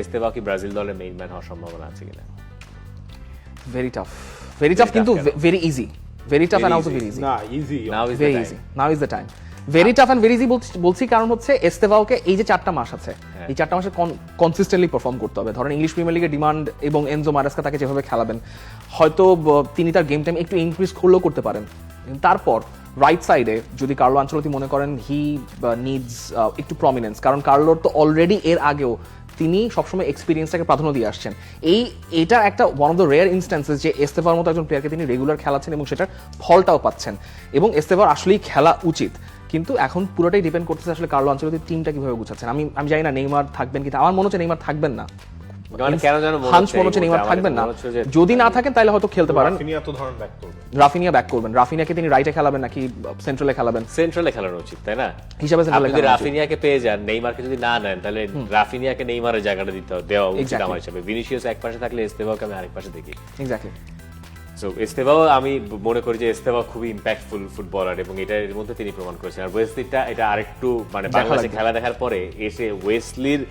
Estêvão কি Brazil দলের main man হওয়ার সম্ভাবনা আছে কিনা? ভেরি টাফ কিন্তু very easy, very tough and also very easy. না easy now is very easy, now is the time. Very tough and very easy বলছি কারণ হচ্ছে এস্তেভাওকে এই যে 4টা মাস আছে, এই 4টা মাসে কনসিস্টেন্টলি পারফর্ম করতে হবে। ধরেন ইংলিশ প্রিমিয়ার লিগের ডিমান্ড এবং এনজো মারেস্কা তাকে যেভাবে খেলাবেন, হয়তো তিনি তার গেম টাইম একটু ইনক্রিজ করলেও করতে পারেন। তারপর রাইট সাইডে যদি কার্লো আনচেলত্তি মনে করেন হি নিডস একটু প্রমিনেন্স, কারণ কার্লোর তো অলরেডি এর আগেও তিনি সবসময় এক্সপিরিয়েন্সটাকে প্রাধান্য দিয়ে আসছেন। এইটা একটা one of the rare instances যে এস্তেভার মতো একজন প্লেয়ারকে তিনি রেগুলার খেলাচ্ছেন এবং সেটার ফলটাও পাচ্ছেন, এবং এস্তেভার আসলেই খেলা উচিত। কিন্তু এখন পুরোটাই ডিপেন্ড করতেছে আসলে কার্লো আনচেলত্তির টিমটা কিভাবে গুছাচ্ছেন। আমি জানি না নেইমার থাকবেন কিন্তু আমার মনে হচ্ছে নেইমার থাকবেন না। হান্স মনে হচ্ছে নেইমার থাকবেন না, যদি না থাকেন তাহলে হয়তো খেলতে পারেন। রাফিনিয়া তো ধরেন ব্যাক করবে, রাফিনিয়া ব্যাক করবেন। রাফিনিয়াকে তিনি রাইটে খেলাবেন নাকি সেন্ট্রালে খেলাবেন? সেন্ট্রালে খেলানো উচিত, তাই না? হিসাবে আপনি সেন্ট্রালে যদি খেলানো উচিত। রাফিনিয়াকে পেয়ে যান, নেইমারকে যদি না নেন, তাহলে রাফিনিয়াকে নেইমারের জায়গাটা দেওয়া উচিত আমার হিসাবে। ভিনিসিয়াস এক পাশে থাকলে এস্তেভাওকে আমি আরেক পাশে দেখি। এক্স্যাক্টলি। সো এস্তেভাও আমি মনে করি যে এস্তেভাও খুবই ইম্প্যাক্টফুল ফুটবলার এবং এটার মধ্যে তিনি প্রমাণ করেছেন। আর ওয়েসলিটা এটা আরেকটু মানে বাংলাদেশে খেলা দেখার পরে এসে ওয়েসলির